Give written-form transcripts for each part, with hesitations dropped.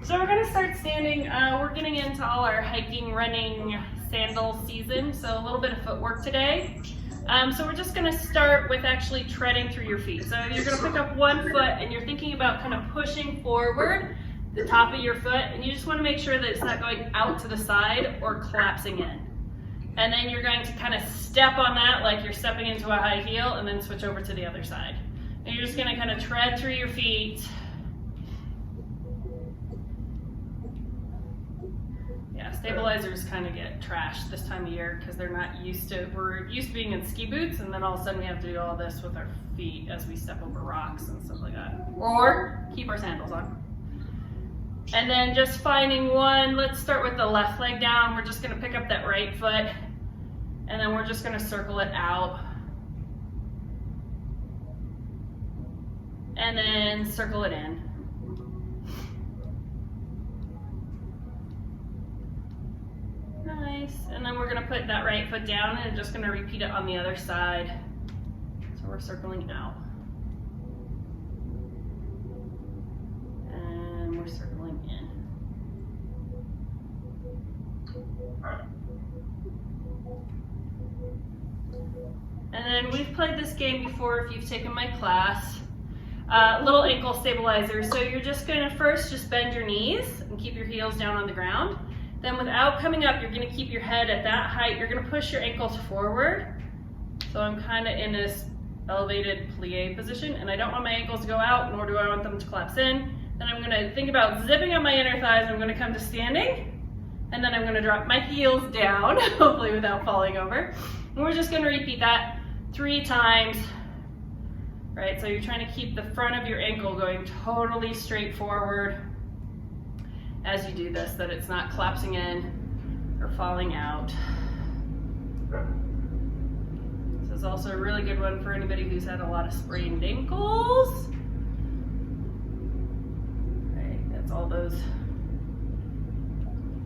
So we're gonna start standing. We're getting into all our hiking, running, sandal season, so a little bit of footwork today. So we're just gonna start with actually treading through your feet. So you're gonna pick up one foot and you're thinking about kind of pushing forward the top of your foot, and you just wanna make sure that it's not going out to the side or collapsing in. And then you're going to kind of step on that like you're stepping into a high heel and then switch over to the other side. And you're just gonna kind of tread through your feet. Yeah, stabilizers kind of get trashed this time of year because they're not used to, we're used to being in ski boots, and then all of a sudden we have to do all this with our feet as we step over rocks and stuff like that. Or keep our sandals on. And then just finding one, let's start with the left leg down. We're just gonna pick up that right foot, and then we're just gonna circle it out. And then circle it in. Nice, and then we're gonna put that right foot down and just gonna repeat it on the other side. So we're circling out. And we're circling in. And then we've played this game before if you've taken my class. Little ankle stabilizer. So you're just gonna first just bend your knees and keep your heels down on the ground. Then without coming up, you're gonna keep your head at that height. You're gonna push your ankles forward. So I'm kind of in this elevated plie position, and I don't want my ankles to go out, nor do I want them to collapse in. Then I'm gonna think about zipping up my inner thighs. I'm gonna come to standing, and then I'm gonna drop my heels down, hopefully without falling over. And we're just gonna repeat that 3 times, right? So you're trying to keep the front of your ankle going totally straight forward as you do this, that it's not collapsing in or falling out. This is also a really good one for anybody who's had a lot of sprained ankles. Right, that's all those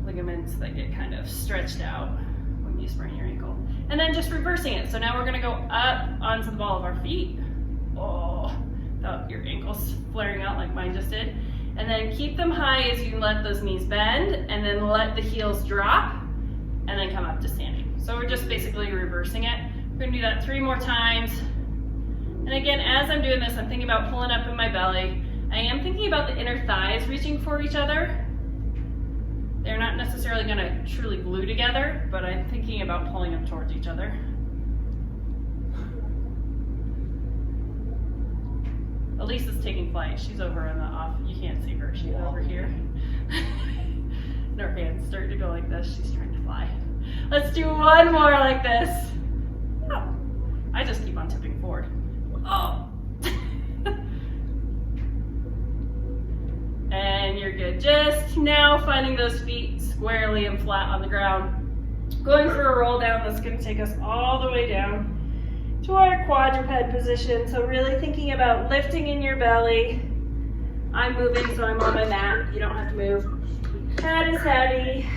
ligaments that get kind of stretched out when you sprain your ankle. And then just reversing it. So now we're gonna go up onto the ball of our feet. Oh, without your ankles flaring out like mine just did. And then keep them high as you let those knees bend, and then let the heels drop, and then come up to standing. So we're just basically reversing it. We're gonna do that 3 more times. And again, as I'm doing this, I'm thinking about pulling up in my belly. I am thinking about the inner thighs reaching for each other. They're not necessarily gonna truly glue together, but I'm thinking about pulling them towards each other. Elise is taking flight. She's over in the off. You can't see her. She's over here. And her hands start to go like this. She's trying to fly. Let's do one more like this. Oh, I just keep on tipping forward. Oh. And you're good. Just now finding those feet squarely and flat on the ground. Going for a roll down. That's going to take us all the way down to our quadruped position. So really thinking about lifting in your belly. I'm moving, so I'm on my mat. You don't have to move. Head is heavy.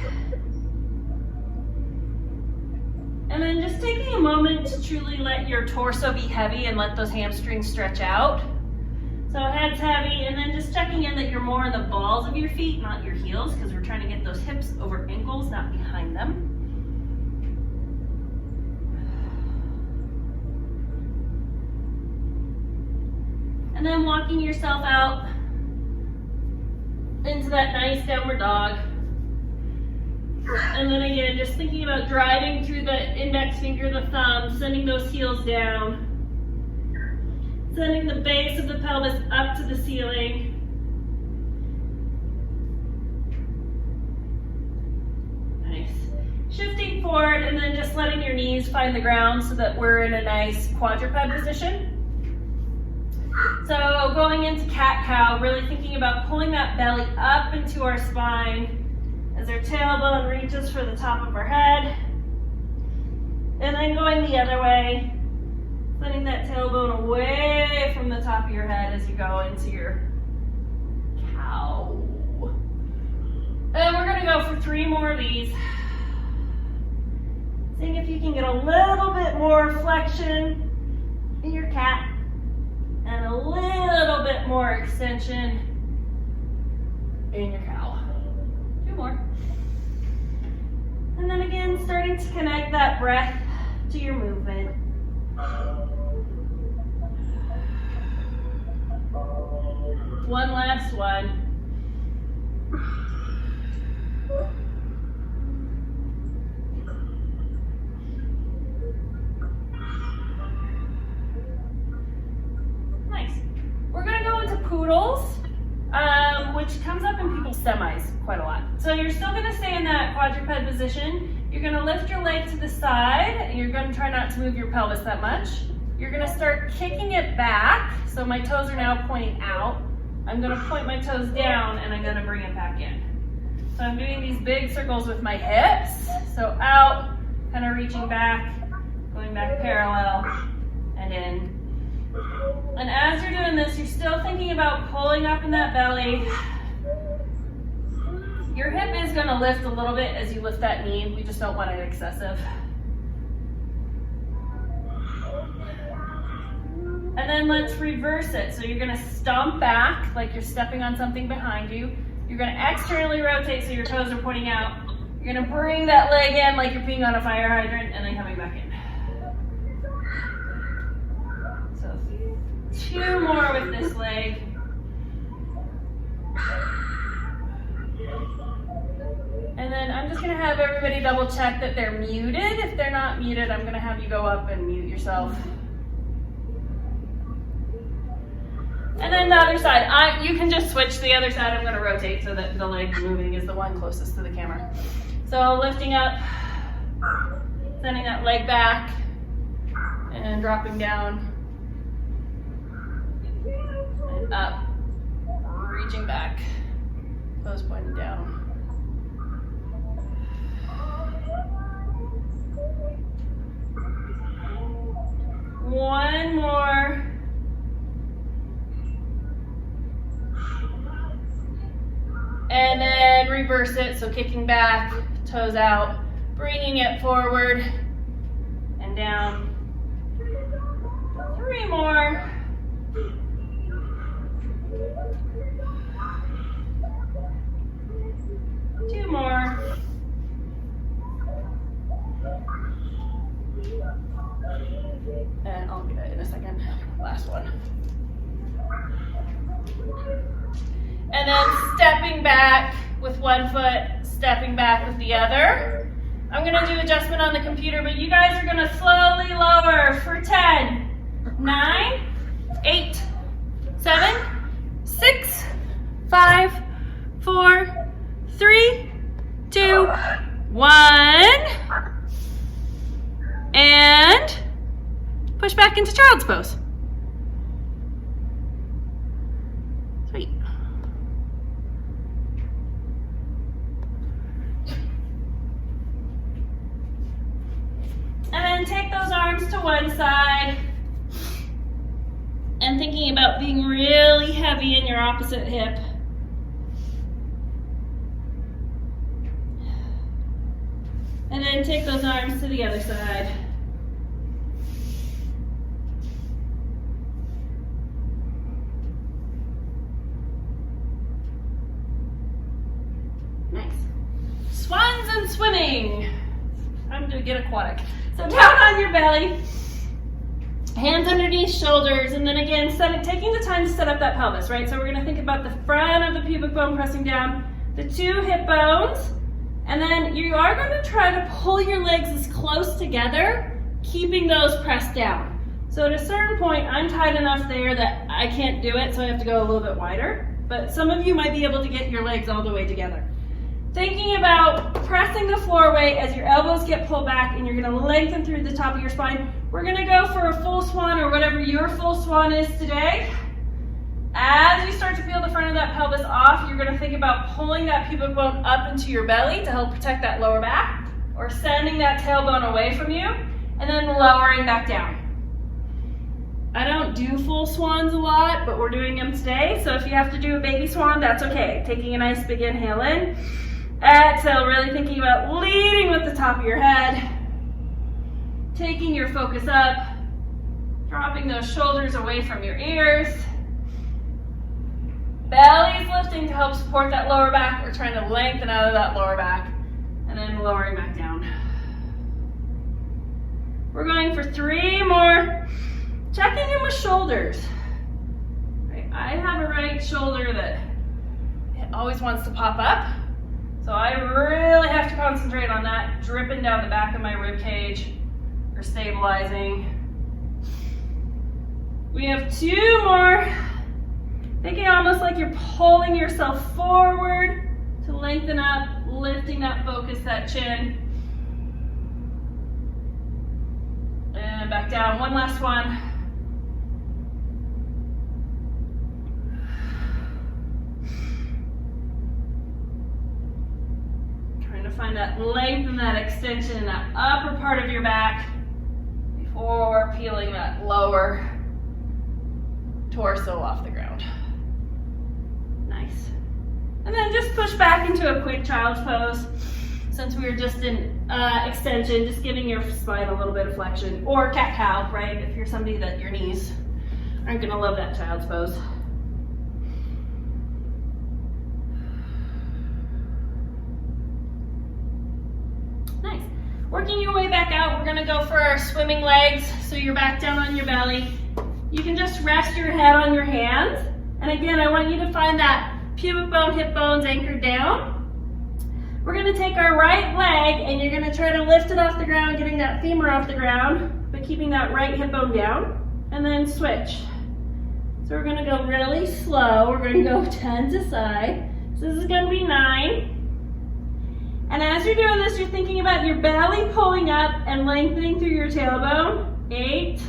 And then just taking a moment to truly let your torso be heavy and let those hamstrings stretch out. So head's heavy, and then just checking in that you're more in the balls of your feet, not your heels, because we're trying to get those hips over ankles, not behind them. And then walking yourself out into that nice downward dog. And then again, just thinking about driving through the index finger, the thumb, sending those heels down. Sending the base of the pelvis up to the ceiling. Nice. Shifting forward and then just letting your knees find the ground so that we're in a nice quadruped position. So going into cat-cow, really thinking about pulling that belly up into our spine as our tailbone reaches for the top of our head. And then going the other way, letting that tailbone away from the top of your head as you go into your cow. And we're gonna go for 3 more of these. Seeing if you can get a little bit more flexion in your cat and a little bit more extension in your cow. And then again, starting to connect that breath to your movement. One last one. Nice. We're gonna go into poodles, which comes up in people's semis quite a lot. So you're still gonna stay in that quadruped position. You're gonna lift your leg to the side, and you're gonna try not to move your pelvis that much. You're gonna start kicking it back. So my toes are now pointing out. I'm gonna point my toes down, and I'm gonna bring it back in. So I'm doing these big circles with my hips. So out, kind of reaching back, going back parallel, and in. And as you're doing this, you're still thinking about pulling up in that belly. Your hip is gonna lift a little bit as you lift that knee. We just don't want it excessive. And then let's reverse it. So you're gonna stomp back like you're stepping on something behind you. You're gonna externally rotate so your toes are pointing out. You're gonna bring that leg in like you're peeing on a fire hydrant and then coming back in. So 2 more with this leg. And then I'm just gonna have everybody double check that they're muted. If they're not muted, I'm gonna have you go up and mute yourself. And then the other side, you can just switch the other side. I'm gonna rotate so that the leg moving is the one closest to the camera. So lifting up, sending that leg back, and dropping down, and up, reaching back, toes pointing down. One more. And then reverse it, so kicking back, toes out, bringing it forward and down. 3 more. Two more. And I'll get it in a second. Last one. And then stepping back with one foot, stepping back with the other. I'm gonna do adjustment on the computer, but you guys are gonna slowly lower for 10, 9, 8, 7, 6, 5, 4, 3, 2, 1. And push back into child's pose. Sweet. And then take those arms to one side and thinking about being really heavy in your opposite hip. And then take those arms to the other side. Nice. Swans and swimming. Time to get aquatic. So down on your belly, hands underneath shoulders, and then again, taking the time to set up that pelvis, right? So we're gonna think about the front of the pubic bone pressing down, the 2 hip bones, and then you are gonna try to pull your legs as close together, keeping those pressed down. So at a certain point, I'm tight enough there that I can't do it, so I have to go a little bit wider, but some of you might be able to get your legs all the way together. Thinking about pressing the floor weight as your elbows get pulled back and you're gonna lengthen through the top of your spine. We're gonna go for a full swan or whatever your full swan is today. As you start to feel the front of that pelvis off, you're gonna think about pulling that pubic bone up into your belly to help protect that lower back, or sending that tailbone away from you, and then lowering back down. I don't do full swans a lot, but we're doing them today. So if you have to do a baby swan, that's okay. Taking a nice big inhale in. Exhale, really thinking about leading with the top of your head. Taking your focus up. Dropping those shoulders away from your ears. Belly's lifting to help support that lower back. We're trying to lengthen out of that lower back. And then lowering back down. We're going for 3 more. Checking in with shoulders. Right, I have a right shoulder that it always wants to pop up. So I really have to concentrate on that, dripping down the back of my rib cage or stabilizing. We have 2 more. Thinking almost like you're pulling yourself forward to lengthen up, lifting up, focus that chin. And back down, one last one. Trying to find that length and that extension in that upper part of your back before peeling that lower torso off the ground. Nice. And then just push back into a quick child's pose. Since we were just in extension, just giving your spine a little bit of flexion. Or cat-cow, right? If you're somebody that your knees aren't gonna love that child's pose. Nice. Working your way back out, we're gonna go for our swimming legs. So you're back down on your belly. You can just rest your head on your hands. And again, I want you to find that pubic bone, hip bones anchored down. We're gonna take our right leg and you're gonna try to lift it off the ground, getting that femur off the ground, but keeping that right hip bone down, and then switch. So we're gonna go really slow. We're gonna go 10 to side. So this is gonna be 9. And as you're doing this, you're thinking about your belly pulling up and lengthening through your tailbone. 8.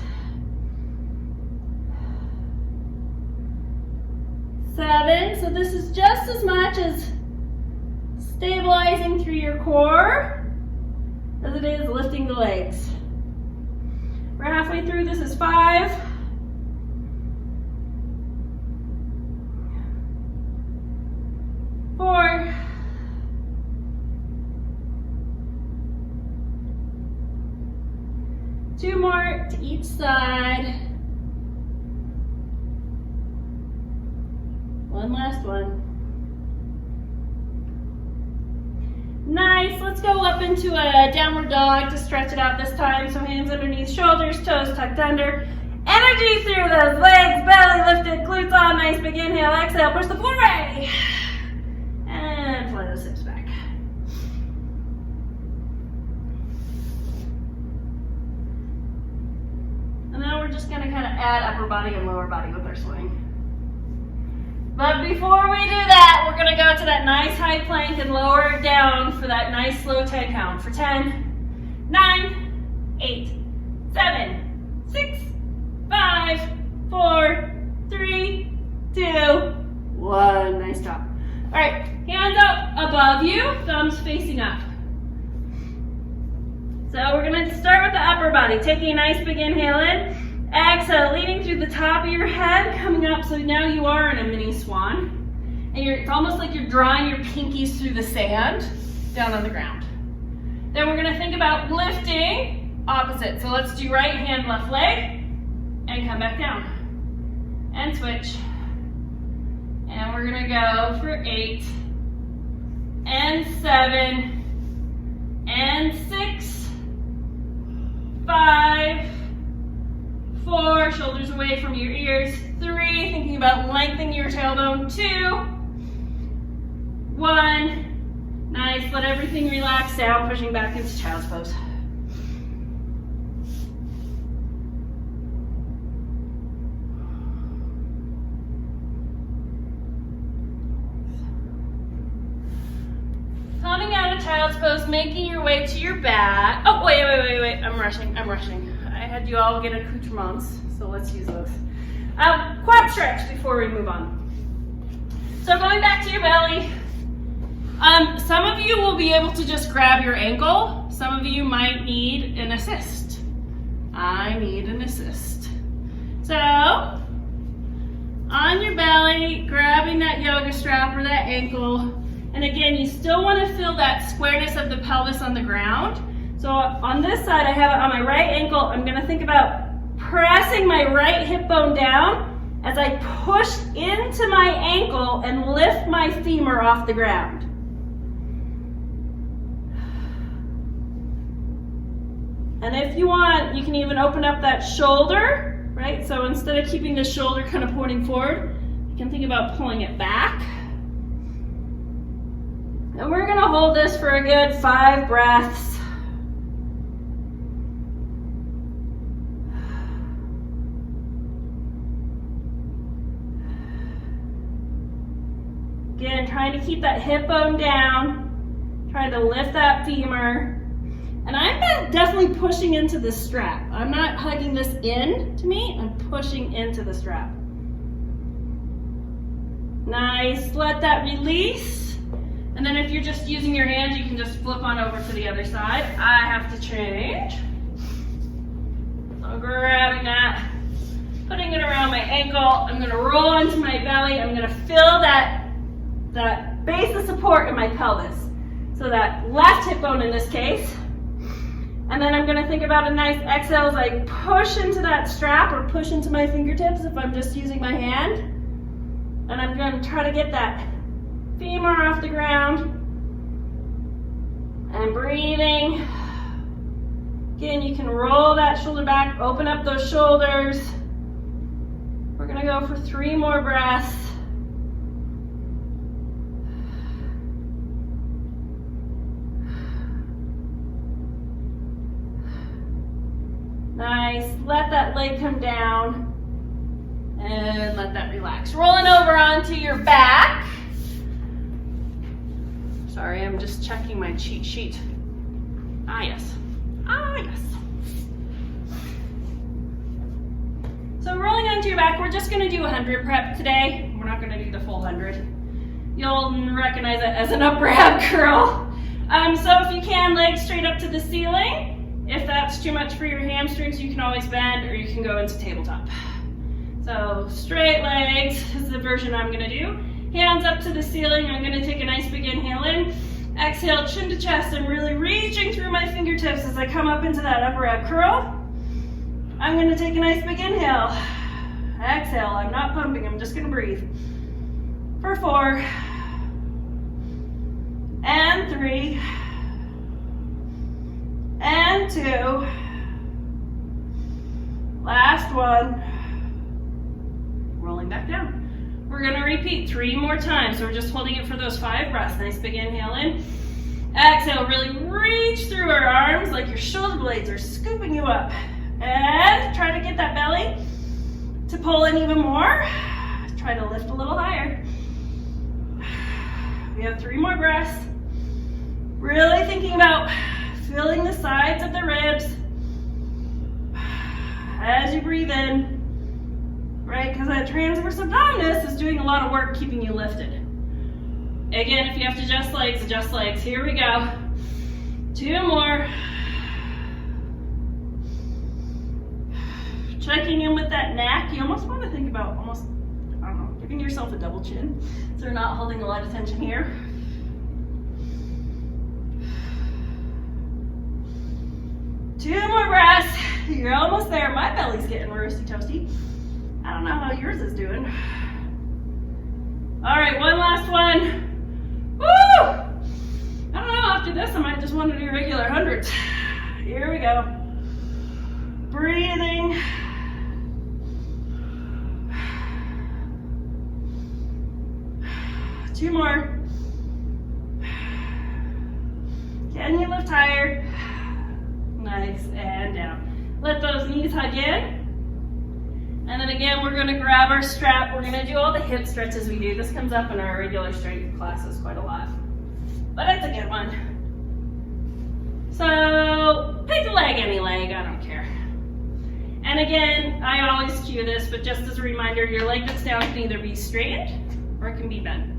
7, so this is just as much as stabilizing through your core as it is lifting the legs. We're halfway through, this is 5. 4. 2 more to each side. One last one. Nice, let's go up into a downward dog to stretch it out this time. So hands underneath shoulders, toes tucked under. Energy through those legs, belly lifted, glutes on, nice big inhale, exhale, push the floor away. And fly those hips back. And now we're just gonna kind of add upper body and lower body with our swing. But before we do that, we're gonna go to that nice high plank and lower it down for that nice slow 10 count. For 10, 9, 8, 7, 6, 5, 4, 3, 2, 1. Nice job. All right, hands up above you, thumbs facing up. So we're gonna start with the upper body. Taking a nice big inhale in. Exhale, leaning through the top of your head, coming up, so now you are in a mini swan. And it's almost like you're drawing your pinkies through the sand down on the ground. Then we're gonna think about lifting opposite. So let's do right hand, left leg, and come back down. And switch. And we're gonna go for 8, and 7, and 6, 5, 4, shoulders away from your ears. 3, thinking about lengthening your tailbone. 2, 1. Nice, let everything relax down, pushing back into child's pose. Coming out of child's pose, making your way to your back. Oh, wait, I'm rushing. I had you all get accoutrements, so let's use those. Quad stretch before we move on. So going back to your belly, some of you will be able to just grab your ankle. Some of you might need an assist. I need an assist. So, on your belly, grabbing that yoga strap or that ankle, and again, you still want to feel that squareness of the pelvis on the ground. So on this side, I have it on my right ankle. I'm gonna think about pressing my right hip bone down as I push into my ankle and lift my femur off the ground. And if you want, you can even open up that shoulder, right? So instead of keeping the shoulder kind of pointing forward, you can think about pulling it back. And we're gonna hold this for a good 5 breaths. Again, trying to keep that hip bone down, trying to lift that femur. And I'm definitely pushing into the strap. I'm not hugging this in to me, I'm pushing into the strap. Nice, let that release. And then if you're just using your hands, you can just flip on over to the other side. I have to change. So grabbing that, putting it around my ankle. I'm gonna roll onto my belly. I'm gonna feel that base of support in my pelvis. So that left hip bone in this case. And then I'm gonna think about a nice exhale as I push into that strap or push into my fingertips if I'm just using my hand. And I'm gonna try to get that femur off the ground. And breathing. Again, you can roll that shoulder back, open up those shoulders. We're gonna go for 3 more breaths. Nice, let that leg come down and let that relax. Rolling over onto your back. Sorry, I'm just checking my cheat sheet. Ah, yes. Ah, yes. So rolling onto your back, we're just gonna do 100 prep today. We're not gonna do the full 100. You'll recognize it as an upper ab curl. So if you can, legs straight up to the ceiling. If that's too much for your hamstrings, you can always bend or you can go into tabletop. So straight legs is the version I'm gonna do. Hands up to the ceiling. I'm gonna take a nice big inhale in. Exhale, chin to chest. I'm really reaching through my fingertips as I come up into that upper ab curl. I'm gonna take a nice big inhale. Exhale, I'm not pumping, I'm just gonna breathe. For 4. And 3. And 2. Last one. Rolling back down. We're gonna repeat 3 more times. So we're just holding it for those 5 breaths. Nice big inhale in. Exhale, really reach through our arms like your shoulder blades are scooping you up. And try to get that belly to pull in even more. Try to lift a little higher. We have 3 more breaths. Really thinking about filling the sides of the ribs as you breathe in, right? Because that transverse abdominis is doing a lot of work keeping you lifted. Again, if you have to adjust legs, adjust legs. Here we go. 2 more. Checking in with that neck. You almost want to think about I don't know, giving yourself a double chin so you're not holding a lot of tension here. Two more breaths. You're almost there. My belly's getting roasty toasty. I don't know how yours is doing. All right, one last one. Woo! I don't know, after this I might just want to do regular hundreds. Here we go. Breathing. Two more. Can you lift higher? Nice, and down. Let those knees hug in. And then again, we're gonna grab our strap. We're gonna do all the hip stretches we do. This comes up in our regular strength classes quite a lot, but it's a good one. So pick a leg, any leg, I don't care. And again, I always cue this, but just as a reminder, your leg that's down can either be straightened or it can be bent.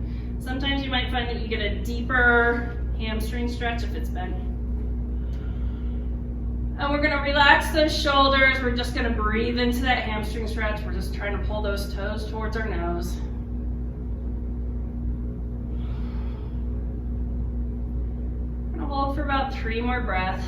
Sometimes you might find that you get a deeper hamstring stretch if it's bent. And we're gonna relax those shoulders. We're just gonna breathe into that hamstring stretch. We're just trying to pull those toes towards our nose. We're gonna hold for about 3 more breaths.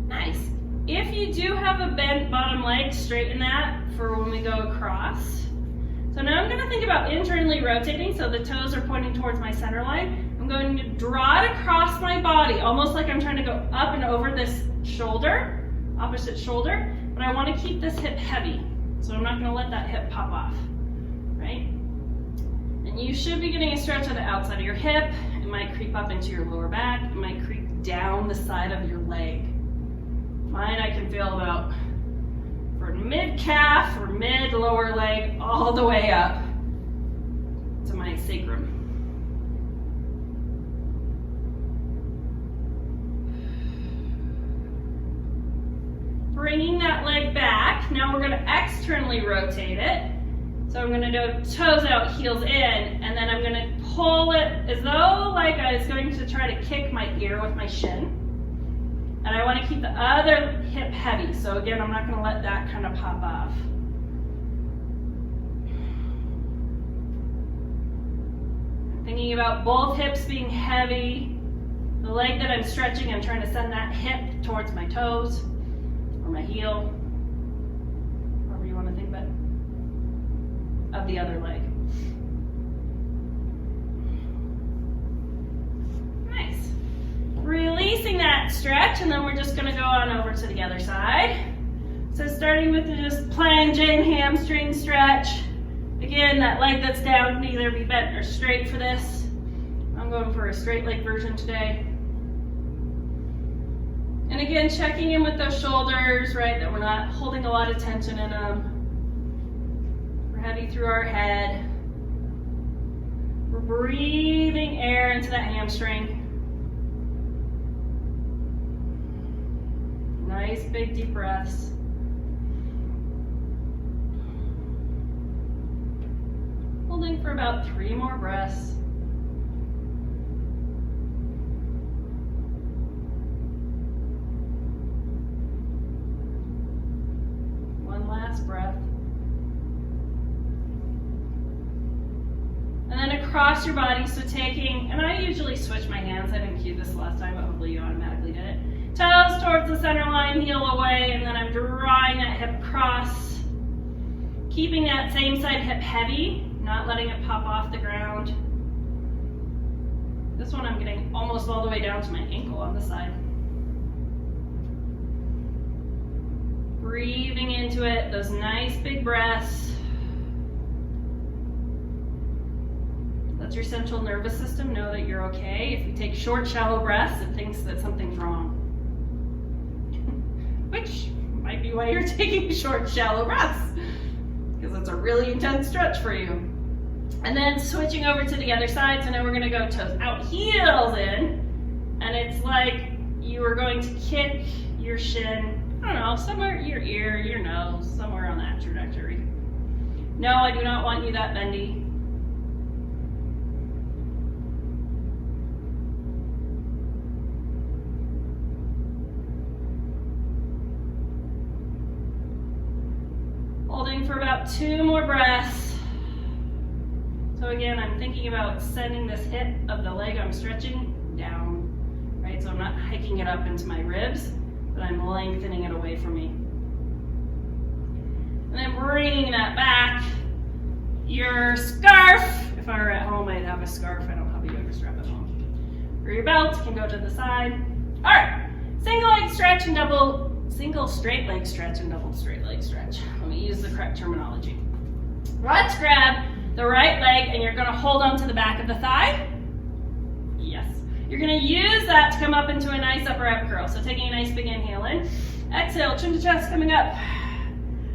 Nice. If you do have a bent bottom leg, straighten that for when we go across. So now I'm going to think about internally rotating, so the toes are pointing towards my center line. I'm going to draw it across my body, almost like I'm trying to go up and over this shoulder, opposite shoulder, but I want to keep this hip heavy, so I'm not going to let that hip pop off, right? And you should be getting a stretch on the outside of your hip. It might creep up into your lower back. It might creep down the side of your leg. Mine I can feel about from mid-calf or mid-lower leg all the way up to my sacrum. Bringing that leg back, now we're going to externally rotate it. So I'm going to go toes out, heels in, and then I'm going to pull it as though like I was going to try to kick my ear with my shin. And I want to keep the other hip heavy. So again, I'm not going to let that kind of pop off. I'm thinking about both hips being heavy. The leg that I'm stretching, I'm trying to send that hip towards my toes or my heel. However you want to think about it. Of the other leg. Nice. Releasing that stretch, and then we're just going to go on over to the other side. So starting with the just plank and hamstring stretch. Again, that leg that's down can either be bent or straight for this. I'm going for a straight leg version today. And again, checking in with those shoulders, right, that we're not holding a lot of tension in them. We're heavy through our head. We're breathing air into that hamstring. Nice big deep breaths. Holding for about 3 more breaths. One last breath. And then across your body, so taking, and I usually switch my hands, I didn't cue this last time, but hopefully you automatically did it. Toes towards the center line, heel away, and then I'm drawing that hip across. Keeping that same side hip heavy, not letting it pop off the ground. This one I'm getting almost all the way down to my ankle on the side. Breathing into it, those nice big breaths. Let your central nervous system know that you're okay. If you take short, shallow breaths, it thinks that something's wrong. Which might be why you're taking short, shallow breaths, because it's a really intense stretch for you. And then switching over to the other side, so now we're going to go toes out, heels in, and it's like you are going to kick your shin, I don't know, somewhere your ear, your nose, somewhere on that trajectory. No, I do not want you that bendy. Holding for about 2 more breaths. So again, I'm thinking about sending this hip of the leg I'm stretching down, right? So I'm not hiking it up into my ribs, but I'm lengthening it away from me. And then bringing that back. Your scarf, if I were at home, I'd have a scarf. I don't have a yoga strap at home. Or your belt can go to the side. All right, single leg stretch and double. Single straight leg stretch and double straight leg stretch. Let me use the correct terminology. Let's grab the right leg and you're going to hold on to the back of the thigh. Yes. You're going to use that to come up into a nice upper ab curl. So taking a nice big inhale in. Exhale, chin to chest coming up.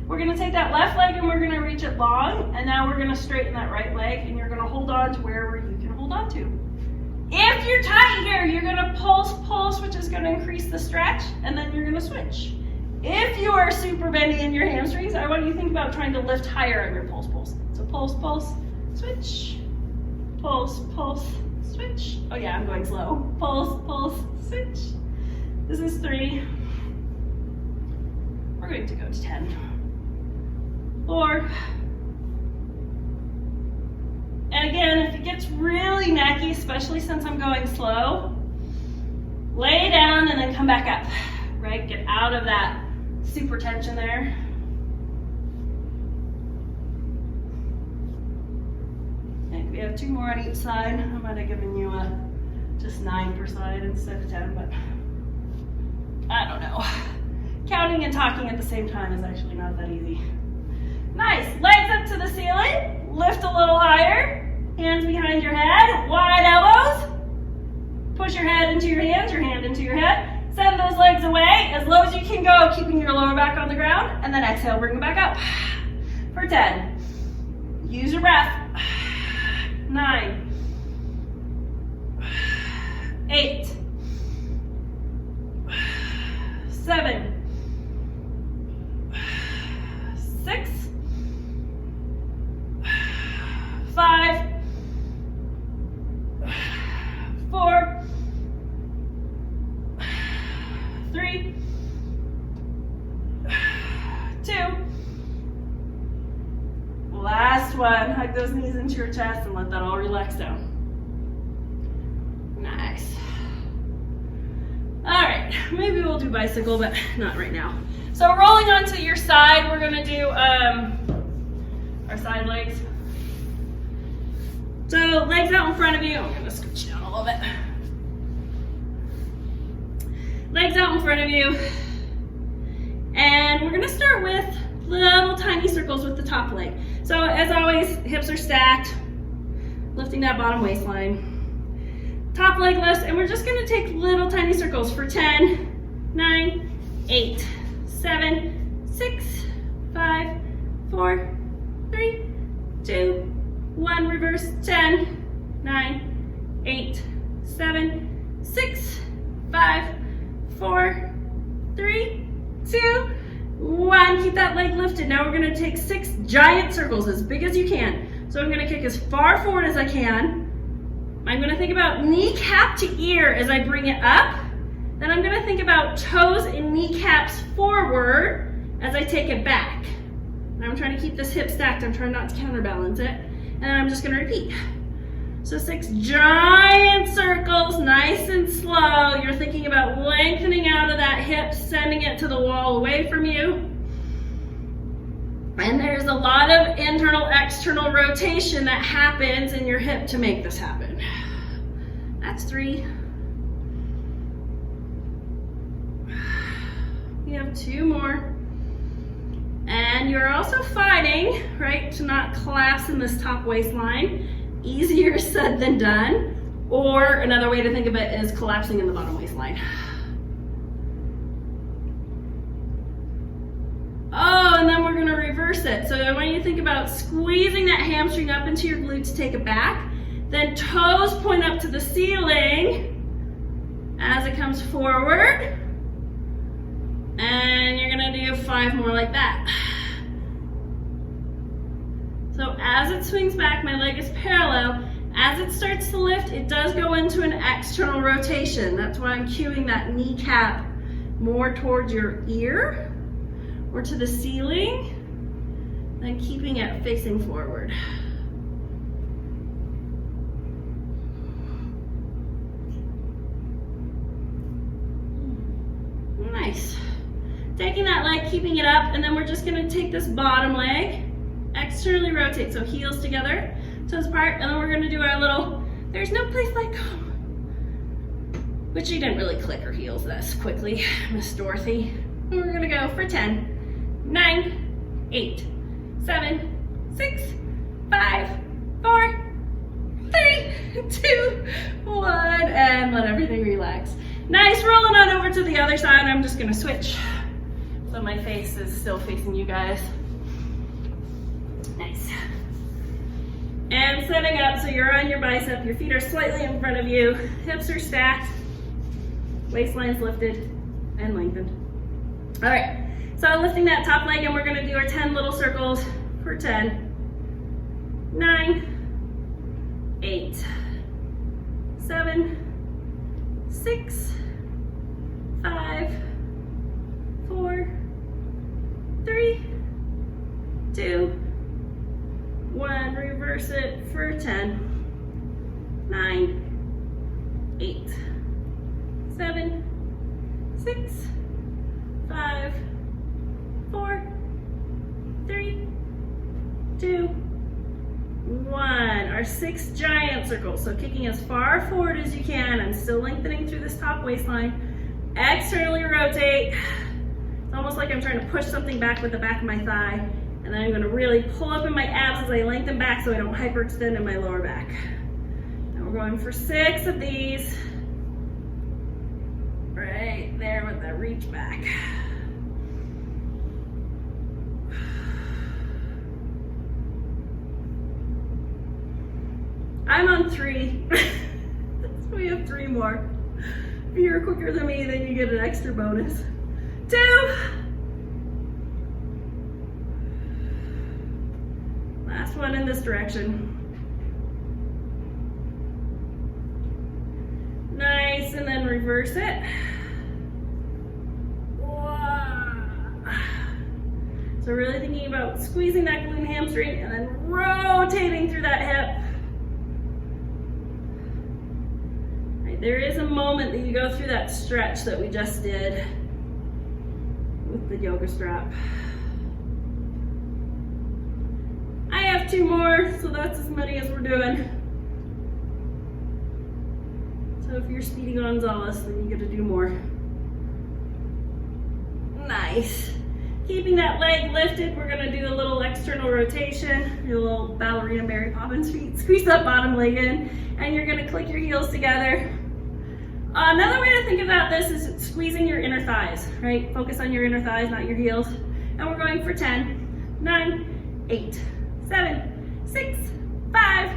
We're going to take that left leg and we're going to reach it long. And now we're going to straighten that right leg and you're going to hold on to wherever you can hold on to. If you're tight here, you're going to pulse, which is going to increase the stretch, and then you're going to switch. If you are super bendy in your hamstrings, I want you to think about trying to lift higher on your pulse. So pulse, switch. Pulse, switch. Oh yeah, I'm going slow. Pulse, switch. This is 3. We're going to go to 10. 4. And again, if it gets really necky, especially since I'm going slow, lay down and then come back up, right? Get out of that super tension there. And we have 2 more on each side. I might have given you just 9 per side instead of 10, but I don't know. Counting and talking at the same time is actually not that easy. Nice, legs up to the ceiling, lift a little higher, hands behind your head, wide elbows. Push your head into your hands, your hand into your head. Send those legs away as low as you can go, keeping your lower back on the ground, and then exhale, bring them back up for 10. Use your breath. 9, 8, 7, 6, 5, 4, 3, 2. Last one. Hug those knees into your chest and let that all relax down. Nice. All right, maybe we'll do bicycle, but not right now. So rolling onto your side, we're gonna do our side legs. So legs out in front of you. I'm gonna scooch down a little bit. Legs out in front of you. And we're gonna start with little tiny circles with the top leg. So as always, hips are stacked, lifting that bottom waistline. Top leg lifts, and we're just gonna take little tiny circles for 10, 9, 8, 7, 6, 5, 4, 3, 2, 1. Reverse. 10, 9, 8, 7, 6, 5, 4, 3, 2, 1. Keep that leg lifted. Now we're gonna take 6 giant circles, as big as you can. So I'm gonna kick as far forward as I can. I'm gonna think about kneecap to ear as I bring it up. Then I'm gonna think about toes and kneecaps forward as I take it back. And I'm trying to keep this hip stacked. I'm trying not to counterbalance it. And then I'm just gonna repeat. So 6 giant circles, nice and slow. You're thinking about lengthening out of that hip, sending it to the wall away from you. And there's a lot of internal, external rotation that happens in your hip to make this happen. That's 3. We have 2 more. And you're also fighting, right, to not collapse in this top waistline. Easier said than done. Or another way to think of it is collapsing in the bottom waistline. Oh, and then we're gonna reverse it. So I want you to think about squeezing that hamstring up into your glute to take it back. Then toes point up to the ceiling as it comes forward. And you're gonna do 5 more like that. So as it swings back, my leg is parallel. As it starts to lift, it does go into an external rotation. That's why I'm cueing that kneecap more towards your ear or to the ceiling, then keeping it facing forward. Nice. Taking that leg, keeping it up, and then we're just gonna take this bottom leg, externally rotate, so heels together, toes apart, and then we're gonna do our little, there's no place like home. But she didn't really click her heels this quickly, Miss Dorothy. And we're gonna go for 10, 9, 8, 7, 6, 5, 4, 3, 2, 1, and let everything relax. Nice, rolling on over to the other side. I'm just gonna switch so my face is still facing you guys. Nice. And setting up so you're on your bicep, your feet are slightly in front of you, hips are stacked, waistline's lifted and lengthened. All right, so lifting that top leg, and we're gonna do our 10 little circles for 10, 9, 8, 7, 6, 5, 4, 3, 2, 1. Reverse it for 10, 9, 8, 7, 6, 5, our 6 giant circles. So kicking as far forward as you can. I'm still lengthening through this top waistline. Externally rotate. It's almost like I'm trying to push something back with the back of my thigh. And then I'm gonna really pull up in my abs as I lengthen back so I don't hyperextend in my lower back. And we're going for 6 of these. Right there with that reach back. I'm on 3. So we have 3 more. If you're quicker than me, then you get an extra bonus. 2. Last one in this direction. Nice, and then reverse it. So really thinking about squeezing that glute and hamstring and then rotating through that hip. Right, there is a moment that you go through that stretch that we just did with the yoga strap. I have 2 more, so that's as many as we're doing. So if you're Speedy Gonzalez, then you get to do more. Nice. Keeping that leg lifted, we're gonna do a little external rotation, do a little ballerina Mary Poppins feet. Squeeze that bottom leg in, and you're gonna click your heels together. Another way to think about this is squeezing your inner thighs, right? Focus on your inner thighs, not your heels. And we're going for 10, 9, 8, 7, 6, 5,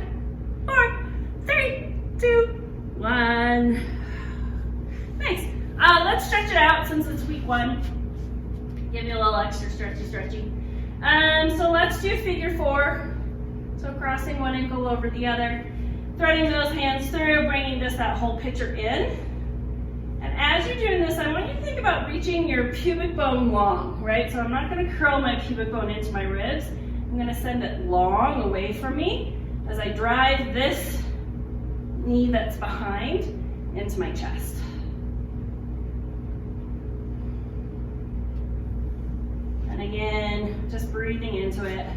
4, 3, 2, 1. Nice. Let's stretch it out since it's week 1. Give you a little extra stretchy. So let's do figure 4. So crossing one ankle over the other, threading those hands through, bringing just that whole picture in. And as you're doing this, I want you to think about reaching your pubic bone long, right? So I'm not gonna curl my pubic bone into my ribs. I'm gonna send it long away from me as I drive this knee that's behind into my chest. And again, just breathing into it.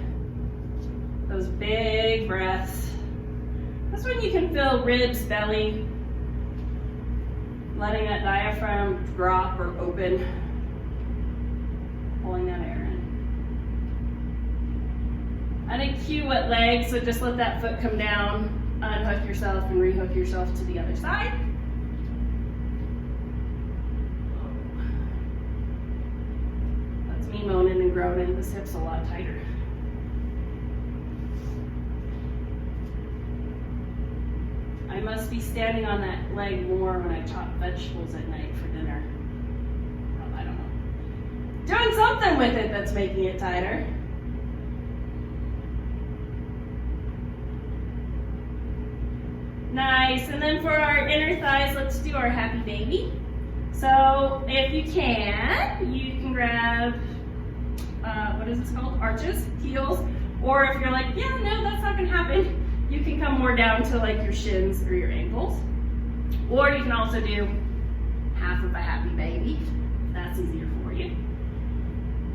Those big breaths. That's when you can feel ribs, belly, letting that diaphragm drop or open, pulling that air in. I didn't cue what leg, so just let that foot come down, unhook yourself and rehook yourself to the other side. That's me moaning and groaning. This hip's a lot tighter. I must be standing on that leg more when I chop vegetables at night for dinner. Well, I don't know. Doing something with it that's making it tighter. Nice, and then for our inner thighs, let's do our happy baby. So if you can grab, what is this called? Arches, heels. Or if you're like, yeah, no, that's not gonna happen, you can come more down to like your shins or your ankles. Or you can also do half of a happy baby, if that's easier for you.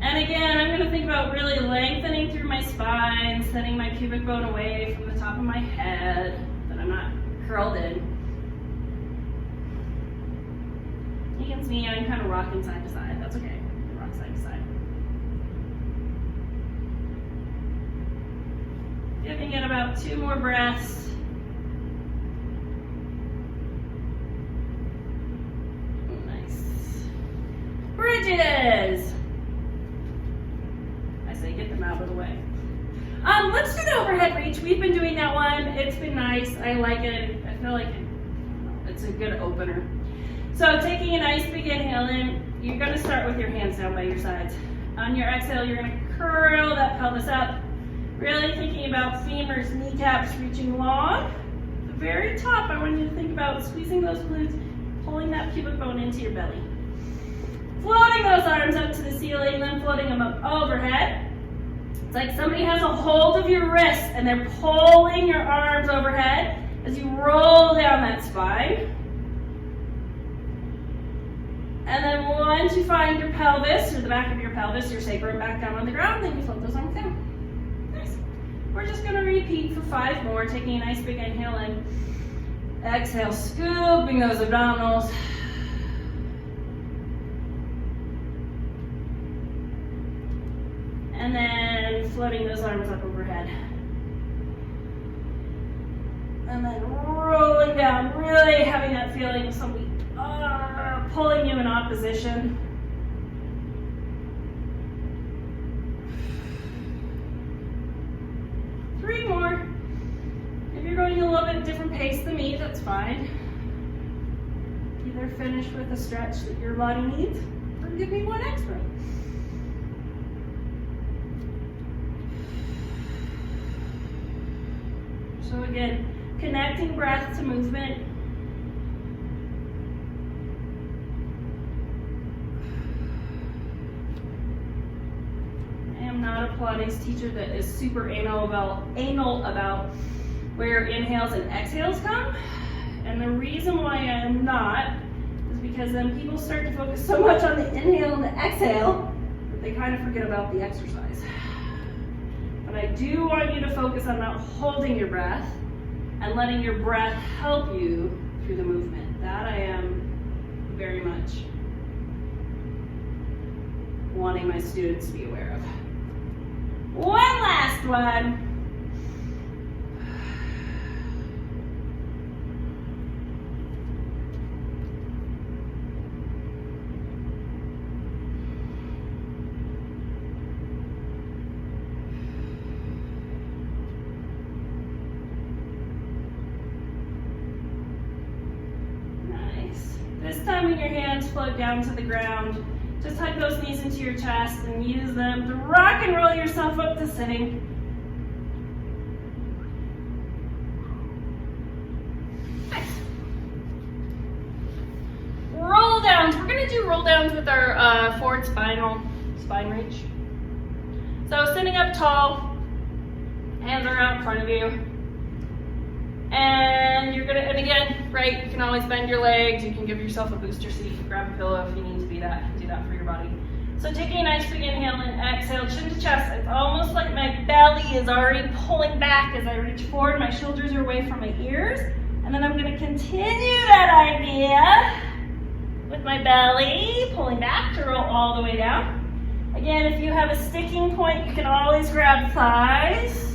And again, I'm gonna think about really lengthening through my spine, setting my pubic bone away from the top of my head, that I'm not curled in. You can see I'm kind of rocking side to side. That's okay. Rock side to side. Giving it about 2 more breaths. Nice. Bridges. I say get them out of the way. Let's do the overhead reach. We've been doing that one. It's been nice. I like it. I feel like it's a good opener. So taking a nice big inhale in, you're going to start with your hands down by your sides. On your exhale, you're going to curl that pelvis up. Really thinking about femurs, kneecaps reaching long. At the very top, I want you to think about squeezing those glutes, pulling that pubic bone into your belly. Floating those arms up to the ceiling, then floating them up overhead. It's like somebody has a hold of your wrist and they're pulling your arms overhead as you roll down that spine. And then once you find your pelvis, or the back of your pelvis, your sacrum back down on the ground, then you float those arms down. Nice. We're just gonna repeat for 5 more, taking a nice big inhale in. Exhale, scooping those abdominals. And then floating those arms up overhead. And then rolling down, really having that feeling of somebody pulling you in opposition. Three more. If you're going a little bit different pace than me, that's fine. Either finish with a stretch that your body needs, or give me one extra. So again, connecting breath to movement. I am not a Pilates teacher that is super anal about where inhales and exhales come. And the reason why I am not is because then people start to focus so much on the inhale and the exhale that they kind of forget about the exercise. But I do want you to focus on not holding your breath and letting your breath help you through the movement. That I am very much wanting my students to be aware of. One last one. This time when your hands float down to the ground, just hug those knees into your chest and use them to rock and roll yourself up to sitting. Nice. Roll downs. We're going to do roll downs with our forward spine reach. So sitting up tall, hands are out in front of you. And you're gonna, and again, right, you can always bend your legs, you can give yourself a booster seat, grab a pillow if you need to do that for your body. So taking a nice big inhale and exhale, chin to chest. It's almost like my belly is already pulling back as I reach forward, my shoulders are away from my ears. And then I'm gonna continue that idea with my belly pulling back to roll all the way down. Again, if you have a sticking point, you can always grab thighs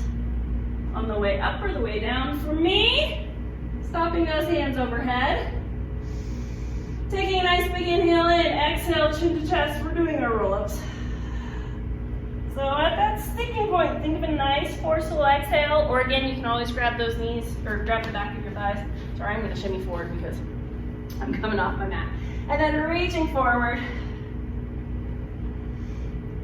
on the way up or the way down. For me, stopping those hands overhead. Taking a nice big inhale in, exhale, chin to chest. We're doing our roll-ups. So at that sticking point, think of a nice forceful exhale, or again, you can always grab those knees, or grab the back of your thighs. Sorry, I'm gonna shimmy forward because I'm coming off my mat. And then reaching forward.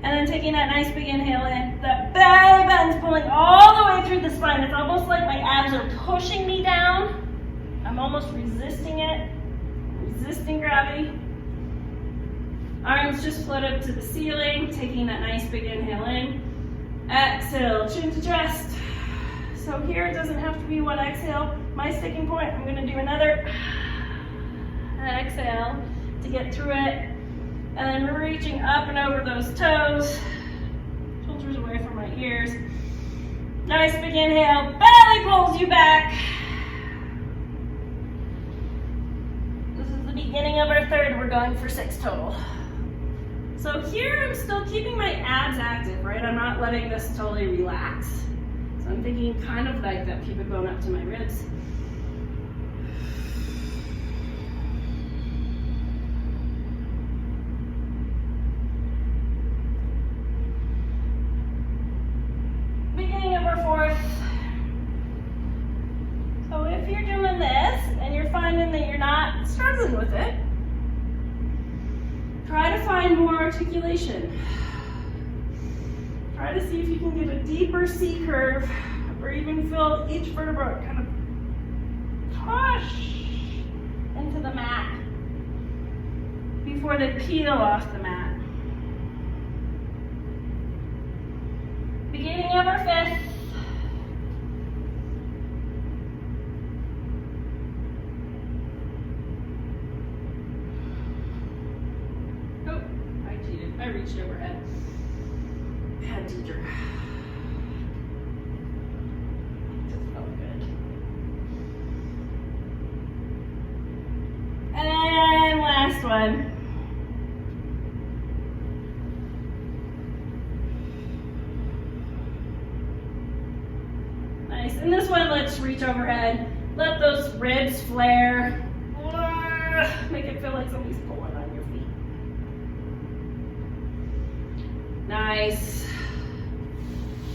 And then taking that nice big inhale in, that belly button's pulling all the way through the spine. It's almost like my abs are pushing me down. I'm almost resisting it, resisting gravity. Arms just float up to the ceiling, taking that nice big inhale in. Exhale, chin to chest. So here it doesn't have to be one exhale. My sticking point, I'm gonna do another exhale to get through it. And then we're reaching up and over those toes, shoulders away from my ears. Nice big inhale, belly pulls you back. This is the beginning of our third, we're going for 6 total. So here I'm still keeping my abs active, right? I'm not letting this totally relax. So I'm thinking kind of like that pubic bone up to my ribs. So if you're doing this and you're finding that you're not struggling with it, try to find more articulation. Try to see if you can get a deeper C curve or even feel each vertebra kind of push into the mat before they peel off the mat. Beginning of our 5th. Oh, I cheated. I reached overhead. Bad teacher. next one. Nice. And this one, let's reach overhead. Let those ribs flare. Make it feel like somebody's pulling on your feet. Nice.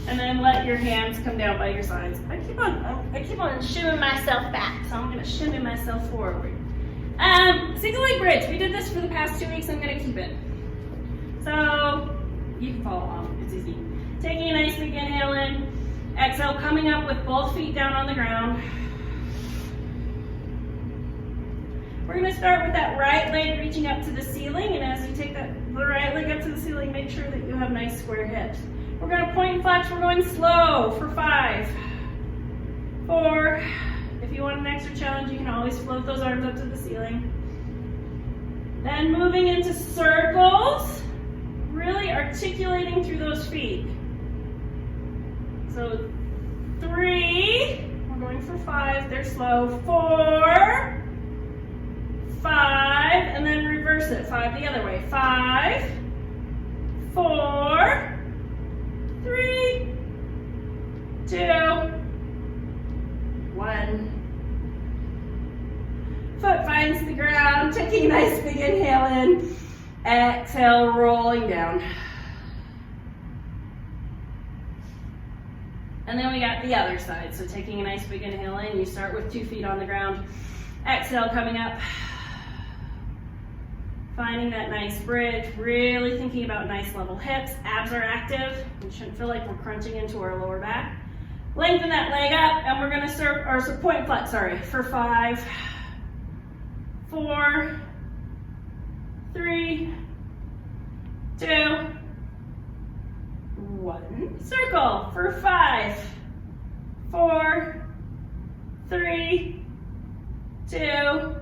And then let your hands come down by your sides. I keep on shimming myself back, so I'm gonna shimmy myself forward. Single leg bridge. We did this for the past 2 weeks. I'm gonna keep it. So you can follow along. It's easy. Taking a nice big inhale in. Exhale, coming up with both feet down on the ground. We're gonna start with that right leg reaching up to the ceiling, and as you take the right leg up to the ceiling, make sure that you have nice square hips. We're gonna point and flex. We're going slow for 5, 4. If you want an extra challenge, you can always float those arms up to the ceiling. Then moving into circles, really articulating through those feet. So 3, we're going for 5, they're slow, 4, 5, and then reverse it, 5 the other way, 5, 4, 3, 2, 1. Foot finds the ground, taking a nice big inhale in, exhale, rolling down. And then we got the other side. So taking a nice big inhale in, you start with 2 feet on the ground. Exhale, coming up. Finding that nice bridge, really thinking about nice level hips. Abs are active. We shouldn't feel like we're crunching into our lower back. Lengthen that leg up, and we're gonna point flex, for 5, 4, 3, 2, 1. Circle for 5, 4, 3, 2,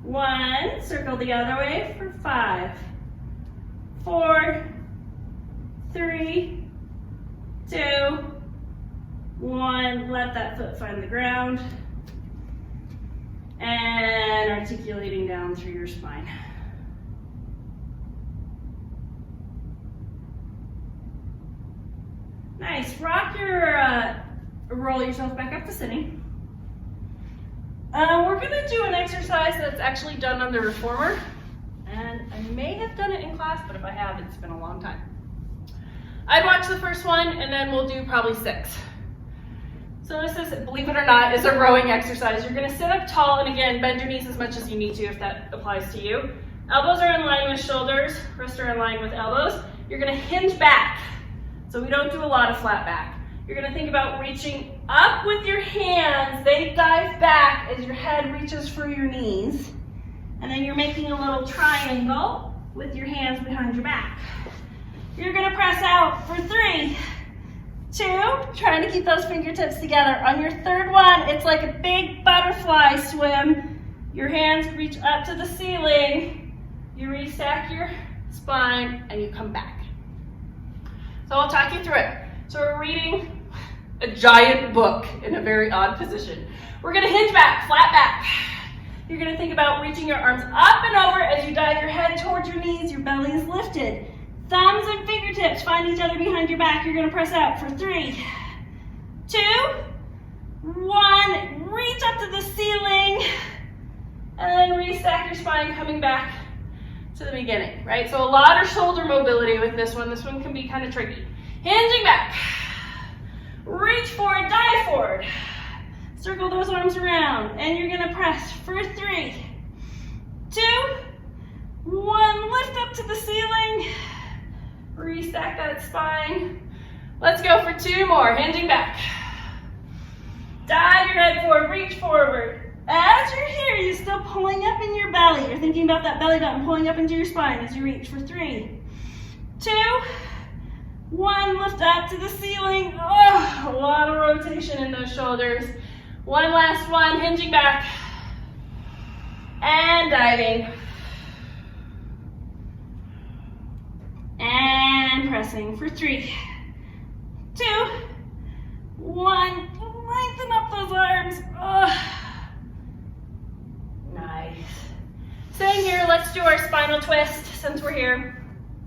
1. Circle the other way for 5, 4, 3, 2, 1. Let that foot find the ground. And articulating down through your spine. Nice. Roll yourself back up to sitting. We're going to do an exercise that's actually done on the reformer. And I may have done it in class, but if I have, it's been a long time. I'd watch the first one, and then we'll do probably 6. So this is, believe it or not, is a rowing exercise. You're going to sit up tall, and again, bend your knees as much as you need to if that applies to you. Elbows are in line with shoulders, wrists are in line with elbows. You're going to hinge back. So we don't do a lot of flat back. You're gonna think about reaching up with your hands. They dive back as your head reaches for your knees. And then you're making a little triangle with your hands behind your back. You're gonna press out for 3, 2, trying to keep those fingertips together. On your third one, it's like a big butterfly swim. Your hands reach up to the ceiling. You restack your spine and you come back. So I'll talk you through it. So we're reading a giant book in a very odd position. We're gonna hinge back, flat back. You're gonna think about reaching your arms up and over as you dive your head towards your knees, your belly is lifted. Thumbs and fingertips find each other behind your back. You're gonna press out for 3, 2, 1. Reach up to the ceiling and then restack your spine coming back to the beginning, right? So a lot of shoulder mobility with this one. This one can be kind of tricky. Hinging back. Reach forward, dive forward. Circle those arms around, and you're gonna press for 3, 2, 1. Lift up to the ceiling. Restack that spine. Let's go for 2 more. Hinging back. Dive your head forward, reach forward. As you're here, you're still pulling up in your belly. You're thinking about that belly button pulling up into your spine as you reach for 3, 2, 1. Lift up to the ceiling. Oh, a lot of rotation in those shoulders. One last one, hinging back. And diving. And pressing for 3, 2, 1. Lengthen up those arms. Oh. Nice. Staying here, let's do our spinal twist since we're here.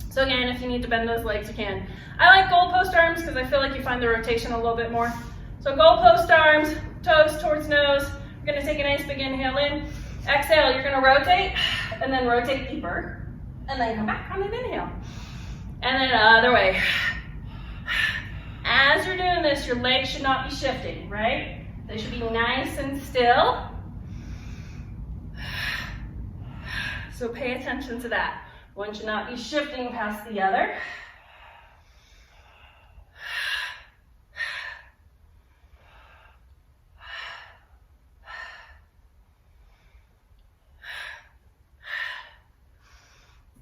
So again, if you need to bend those legs, you can. I like goalpost arms because I feel like you find the rotation a little bit more. So goalpost arms, toes towards nose. You're gonna take a nice big inhale in. Exhale, you're gonna rotate, and then rotate deeper. And then come back on an inhale. And then other way. As you're doing this, your legs should not be shifting, right? They should be nice and still. So pay attention to that. One should not be shifting past the other.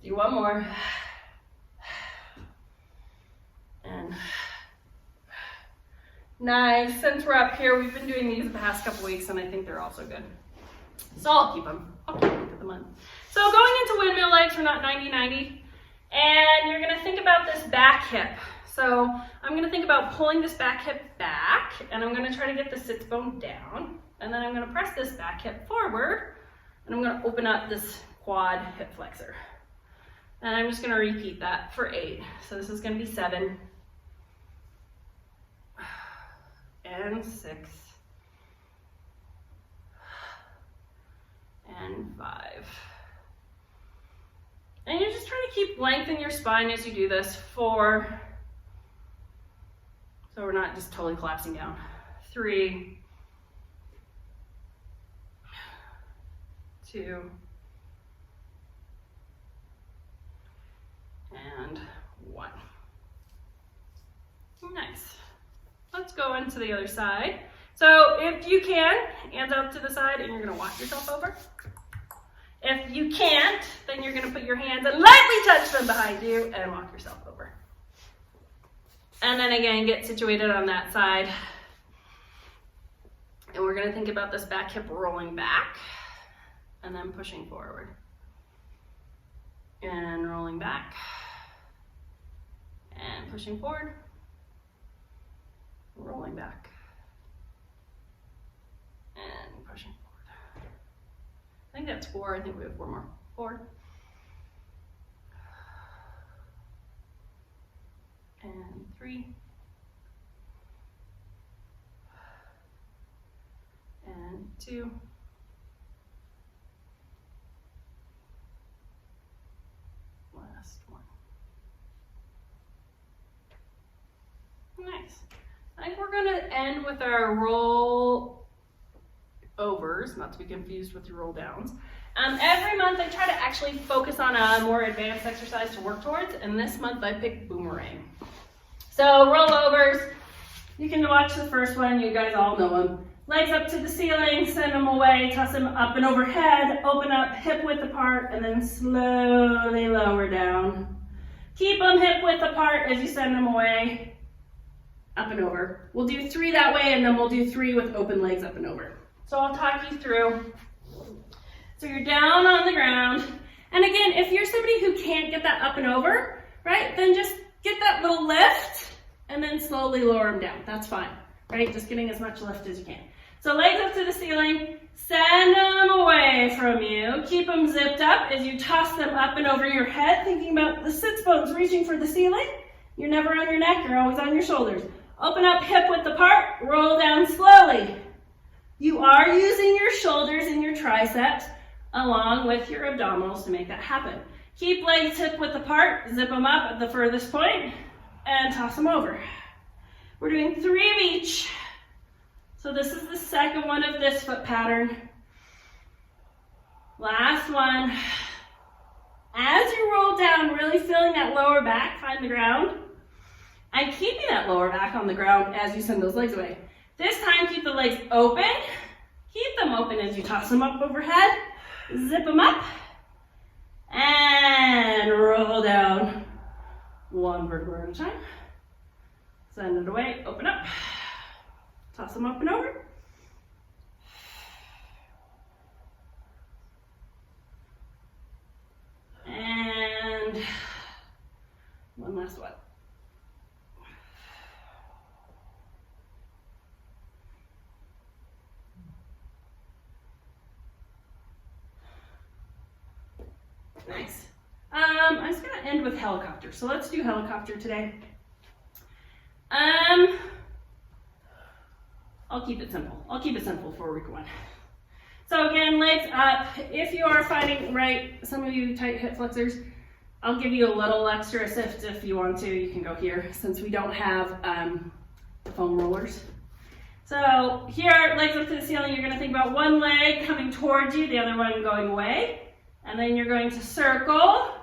Do one more. And nice. Since we're up here, we've been doing these the past couple weeks, and I think they're also good. So I'll keep them. I'll keep them for the month. So going into windmill legs, we're not 90-90. And you're going to think about this back hip. So I'm going to think about pulling this back hip back, and I'm going to try to get the sits bone down. And then I'm going to press this back hip forward, and I'm going to open up this quad hip flexor. And I'm just going to repeat that for 8. So this is going to be 7. And 6. And 5. And you're just trying to keep length in your spine as you do this. 4. So we're not just totally collapsing down. 3. 2. And 1. Nice. Let's go into the other side. So if you can, hands out to the side, and you're going to walk yourself over. If you can't, then you're going to put your hands and lightly touch them behind you and walk yourself over. And then again, get situated on that side. And we're going to think about this back hip rolling back and then pushing forward. And rolling back and pushing forward. Rolling back and pushing forward. I think that's 4. I think we have 4 more. 4. And 3. And 2. Last one. Nice. I think we're going to end with our roll overs, not to be confused with your roll downs. Every month I try to actually focus on a more advanced exercise to work towards, and this month I picked Boomerang. So roll overs, you can watch the first one, you guys all know them. Legs up to the ceiling, send them away, toss them up and overhead, open up hip width apart, and then slowly lower down. Keep them hip width apart as you send them away, up and over. We'll do 3 that way, and then we'll do 3 with open legs up and over. So I'll talk you through. So you're down on the ground. And again, if you're somebody who can't get that up and over, right, then just get that little lift and then slowly lower them down. That's fine, right? Just getting as much lift as you can. So legs up to the ceiling, send them away from you. Keep them zipped up as you toss them up and over your head, thinking about the sits bones reaching for the ceiling. You're never on your neck, you're always on your shoulders. Open up hip width apart, roll down slowly. You are using your shoulders and your triceps along with your abdominals to make that happen. Keep legs hip width apart, zip them up at the furthest point, and toss them over. We're doing 3 of each. So this is the second one of this foot pattern. Last one. As you roll down, really feeling that lower back find the ground, and keeping that lower back on the ground as you send those legs away. This time, keep the legs open. Keep them open as you toss them up overhead. Zip them up. And roll down. 1 vertebra at a time. Send it away, open up. Toss them up and over. And one last one. Nice. I'm just gonna end with helicopter. So let's do helicopter today. I'll keep it simple. I'll keep it simple for week 1. So again, legs up. If you are finding, right, some of you tight hip flexors, I'll give you a little extra assist if you want to. You can go here since we don't have the foam rollers. So here, legs up to the ceiling, you're gonna think about one leg coming towards you, the other one going away. And then you're going to circle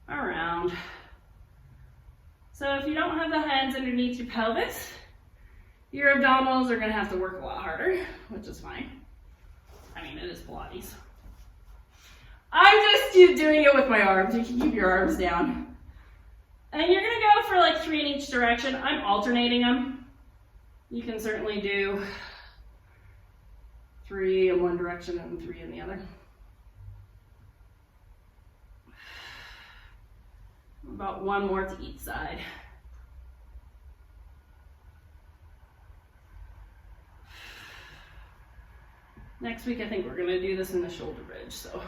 around. So if you don't have the hands underneath your pelvis, your abdominals are gonna have to work a lot harder, which is fine. I mean, it is Pilates. I'm just doing it with my arms. You can keep your arms down. And you're gonna go for like 3 in each direction. I'm alternating them. You can certainly do 3 in one direction and 3 in the other. About 1 more to each side. Next week, I think we're gonna do this in the shoulder bridge, so